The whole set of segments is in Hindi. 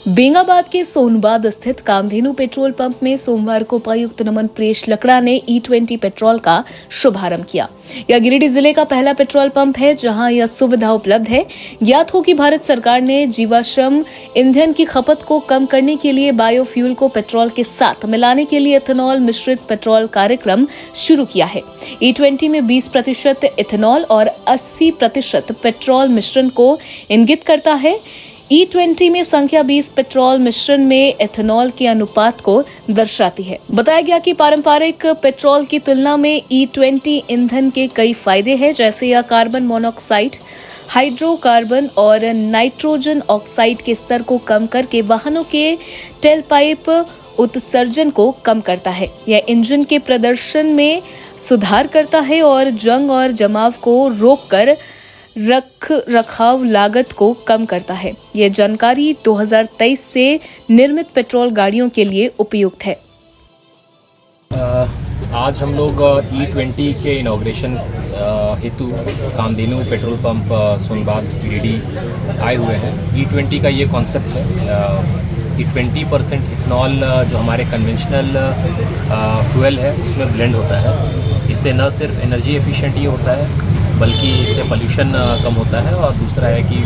बेंगाबाद के सोनबाद स्थित कामधेनु पेट्रोल पंप में सोमवार को उपायुक्त नमन प्रेष लकड़ा ने E20 पेट्रोल का शुभारंभ किया। यह गिरिडीह जिले का पहला पेट्रोल पंप है जहां यह सुविधा उपलब्ध है। ज्ञात हो कि भारत सरकार ने जीवाश्म ईंधन की खपत को कम करने के लिए बायोफ्यूल को पेट्रोल के साथ मिलाने के लिए इथेनॉल मिश्रित पेट्रोल कार्यक्रम शुरू किया है। E20 में 20% इथेनॉल और 80% पेट्रोल मिश्रण को इंगित करता है। E20 में संख्या 20 पेट्रोल मिश्रण में एथेनॉल के अनुपात को दर्शाती है। बताया गया कि पारंपरिक पेट्रोल की तुलना में E20 ईंधन के कई फायदे हैं, जैसे यह कार्बन मोनोऑक्साइड, हाइड्रोकार्बन और नाइट्रोजन ऑक्साइड के स्तर को कम करके वाहनों के टेलपाइप उत्सर्जन को कम करता है। यह इंजन के प्रदर्शन में सुधार करता है और जंग और जमाव को रोककर रख-रखाव लागत को कम करता है। ये जानकारी 2023 से निर्मित पेट्रोल गाड़ियों के लिए उपयुक्त है। आज हम लोग E20 के इनॉग्रेशन हेतु कामधेनु पेट्रोल पंप सोनबाग गिरिडीह आए हुए हैं। E20 का ये कॉन्सेप्ट है कि 20% इथेनॉल जो हमारे कन्वेंशनल फ्यूल है उसमें ब्लेंड होता है। इससे न सिर्फ एनर्जी एफिशिएंट ही होता है बल्कि इससे पोल्यूशन कम होता है और दूसरा है कि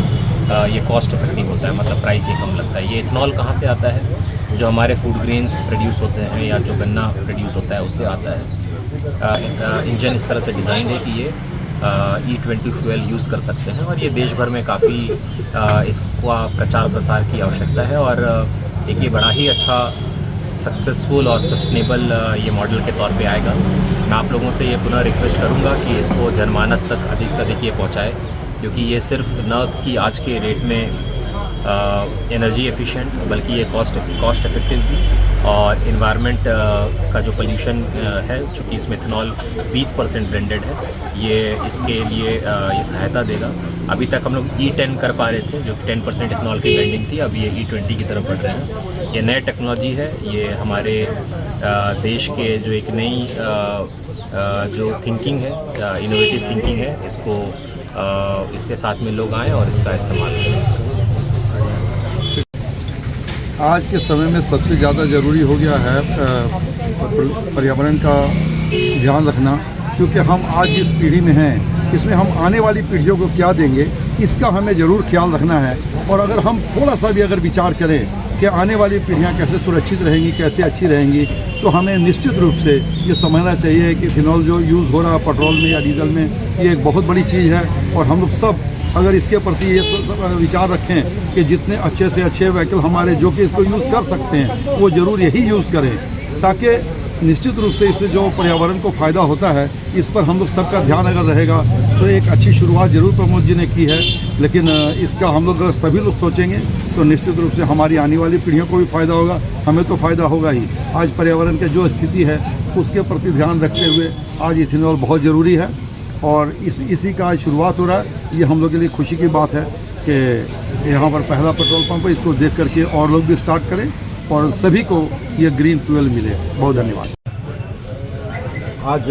ये कॉस्ट इफेक्टिव होता है, मतलब प्राइस ये कम लगता है। ये इथेनॉल कहाँ से आता है? जो हमारे फूड ग्रेन्स प्रोड्यूस होते हैं या जो गन्ना प्रोड्यूस होता है उससे आता है। इंजन इस तरह से डिज़ाइन है कि ये E20 फ्यूल यूज़ कर सकते हैं और ये देश भर में काफ़ी इसका प्रचार प्रसार की आवश्यकता है और एक ये बड़ा ही अच्छा सक्सेसफुल और सस्टेनेबल ये मॉडल के तौर पे आएगा। मैं आप लोगों से ये पुनः रिक्वेस्ट करूँगा कि इसको जनमानस तक अधिक से अधिक ये पहुँचाए, क्योंकि ये सिर्फ न कि आज के रेट में एनर्जी एफिशिएंट बल्कि ये कॉस्ट इफेक्टिव भी और इन्वायरमेंट का जो पोल्यूशन है, चूँकि इसमें इथेनॉल 20% ब्लेंडेड है, ये इसके लिए ये सहायता देगा। अभी तक हम लोग E10 कर पा रहे थे जो 10% इथेनॉल की ब्लेंडिंग थी, अब ये E20 की तरफ बढ़ रहे हैं। ये नया टेक्नोलॉजी है, ये हमारे देश के जो एक नई जो थिंकिंग है, इनोवेटिव थिंकिंग है, इसके साथ में लोग आएँ और इसका इस्तेमाल करें। आज के समय में सबसे ज़्यादा ज़रूरी हो गया है पर्यावरण का ध्यान रखना, क्योंकि हम आज जिस पीढ़ी में हैं इसमें हम आने वाली पीढ़ियों को क्या देंगे इसका हमें ज़रूर ख्याल रखना है। और अगर हम थोड़ा सा भी अगर विचार करें कि आने वाली पीढ़ियां कैसे सुरक्षित रहेंगी, कैसे अच्छी रहेंगी, तो हमें निश्चित रूप से ये समझना चाहिए कि इथेनॉल जो यूज़ हो रहा है पेट्रोल में या डीजल में, ये एक बहुत बड़ी चीज़ है। और हम लोग सब अगर इसके प्रति ये विचार रखें कि जितने अच्छे से अच्छे व्हीकल हमारे जो कि इसको यूज़ कर सकते हैं वो ज़रूर यही यूज़ करें, ताकि निश्चित रूप से इससे जो पर्यावरण को फ़ायदा होता है इस पर हम लोग सबका ध्यान अगर रहेगा तो एक अच्छी शुरुआत ज़रूर प्रमोद जी ने की है। लेकिन इसका हम लोग सभी लोग सोचेंगे तो निश्चित रूप से हमारी आने वाली पीढ़ियों को भी फ़ायदा होगा, हमें तो फ़ायदा होगा ही। आज पर्यावरण की जो स्थिति है उसके प्रति ध्यान रखते हुए आज इथेनॉल बहुत ज़रूरी है और इसी का शुरुआत हो रहा है। ये हम लोग के लिए खुशी की बात है कि यहाँ पर पहला पेट्रोल पंप है, इसको देख करके और लोग भी स्टार्ट करें और सभी को ये ग्रीन फ्यूल मिले। बहुत धन्यवाद। आज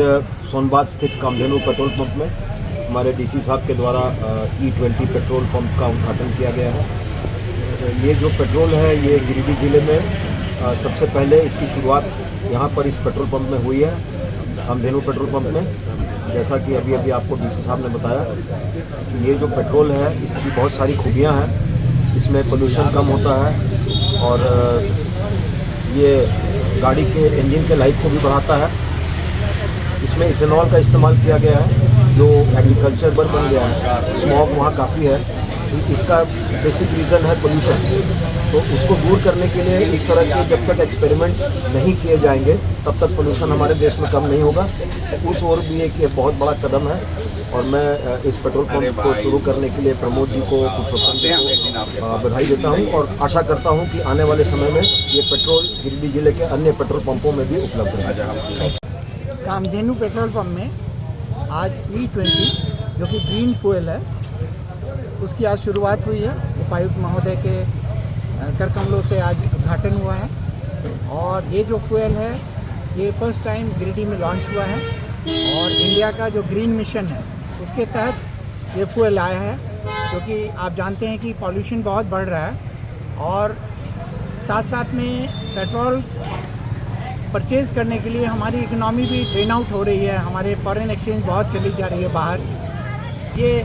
सोनबाग स्थित कामधेनु पेट्रोल पंप में हमारे डीसी साहब के द्वारा E20 पेट्रोल पंप का उद्घाटन किया गया है। ये जो पेट्रोल है ये गिरिडीह ज़िले में सबसे पहले इसकी शुरुआत यहाँ पर इस पेट्रोल पंप में हुई है, कामधेनु पेट्रोल पंप में। जैसा कि अभी आपको डीसी साहब ने बताया कि ये जो पेट्रोल है इसकी बहुत सारी खूबियाँ हैं। इसमें पोल्यूशन कम होता है और ये गाड़ी के इंजन के लाइफ को भी बढ़ाता है। इसमें इथेनॉल का इस्तेमाल किया गया है जो एग्रीकल्चर पर बन गया है। स्मॉग वहाँ काफ़ी है, इसका बेसिक रीज़न है पोल्यूशन। तो उसको दूर करने के लिए इस तरह के जब तक एक्सपेरिमेंट नहीं किए जाएंगे तब तक पोल्यूशन हमारे देश में कम नहीं होगा। उस ओर भी एक बहुत बड़ा कदम है और मैं इस पेट्रोल पंप को शुरू करने के लिए प्रमोद जी को, पुरुषोत्तम जी को बधाई देता हूं और आशा करता हूं कि आने वाले समय में ये पेट्रोल गिरिडीह जिले के अन्य पेट्रोल पंपों में भी उपलब्ध रहेगा। कामधेनु पेट्रोल पंप में आज E20 जो कि ग्रीन फ्यूल है उसकी आज शुरुआत हुई है। उपायुक्त महोदय के कर कमलों से आज उद्घाटन हुआ है और ये जो फ्यूल है ये फर्स्ट टाइम गिरिडीह में लॉन्च हुआ है और इंडिया का जो ग्रीन मिशन है उसके तहत ये फ्यूल आया है, क्योंकि आप जानते हैं कि पॉल्यूशन बहुत बढ़ रहा है और साथ साथ में पेट्रोल परचेज करने के लिए हमारी इकोनॉमी भी ड्रेन आउट हो रही है, हमारे फॉरेन एक्सचेंज बहुत चली जा रही है बाहर। ये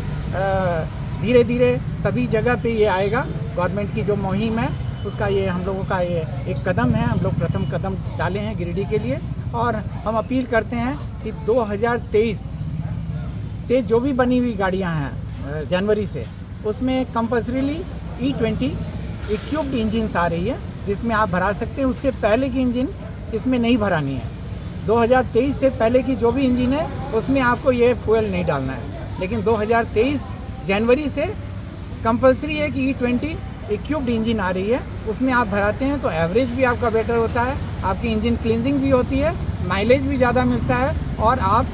धीरे धीरे सभी जगह पे ये आएगा। गवर्नमेंट की जो मुहिम है उसका ये हम लोगों का ये एक कदम है, हम लोग प्रथम कदम डाले हैं गिरिडीह के लिए। और हम अपील करते हैं कि 2023 से जो भी बनी हुई गाड़ियां हैं जनवरी से, उसमें कंपल्सरीली E20 इक्विप्ड इंजिन्स आ रही है जिसमें आप भरा सकते हैं। उससे पहले की इंजन इसमें नहीं भरानी है। 2023 से पहले की जो भी इंजन है उसमें आपको ये फ्यूल नहीं डालना है, लेकिन 2023 जनवरी से कंपल्सरी है कि E20 इक्विप्ड इंजन आ रही है, उसमें आप भराते हैं तो एवरेज भी आपका बेटर होता है, आपकी इंजन क्लींजिंग भी होती है, माइलेज भी ज़्यादा मिलता है और आप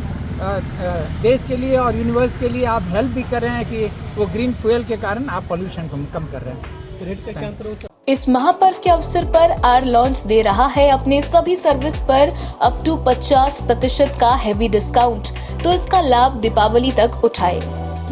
देश के लिए और यूनिवर्स के लिए आप हेल्प भी कर रहे हैं कि वो ग्रीन फ्यूल के कारण आप पोल्यूशन को कम कर रहे हैं। इस महापर्व के अवसर पर आर लॉन्च दे रहा है अपने सभी सर्विस पर अप टू 50% का हेवी डिस्काउंट, तो इसका लाभ दीपावली तक उठाए।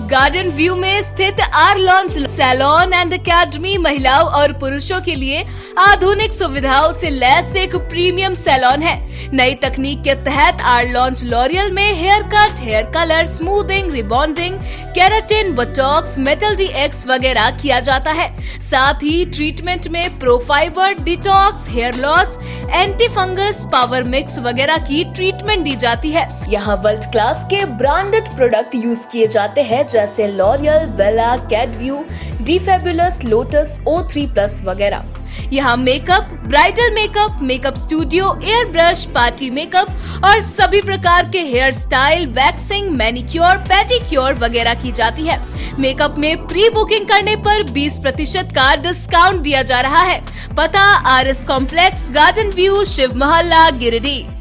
गार्डन व्यू में स्थित R Launch Salon and Academy महिलाओं और पुरुषों के लिए आधुनिक सुविधाओं से लैस एक प्रीमियम सैलून है। नई तकनीक के तहत आर लॉन्च लॉरियल में hair cut, hair colour, smoothing, rebonding, keratin, botox, metal DX वगैरह किया जाता है। साथ ही ट्रीटमेंट में profiber, detox, hair loss, anti fungus, power mix वगैरह की ट्रीटमेंट दी जाती है। यहाँ वर्ल्ड क्लास के ब्रांडेड प्रोडक्ट यूज किए जाते हैं जैसे लॉरियल, वेला, कैडव्यू, डी फैबुलस, लोटस, O3+ वगैरह। यहाँ makeup, bridal makeup, makeup studio, airbrush, party makeup और सभी प्रकार के hairstyle, waxing, manicure, pedicure वगैरह की जाती है। मेकअप में प्री बुकिंग करने पर 20% का डिस्काउंट दिया जा रहा है। पता RS complex, Garden View, Shiv Mohalla, Giridih.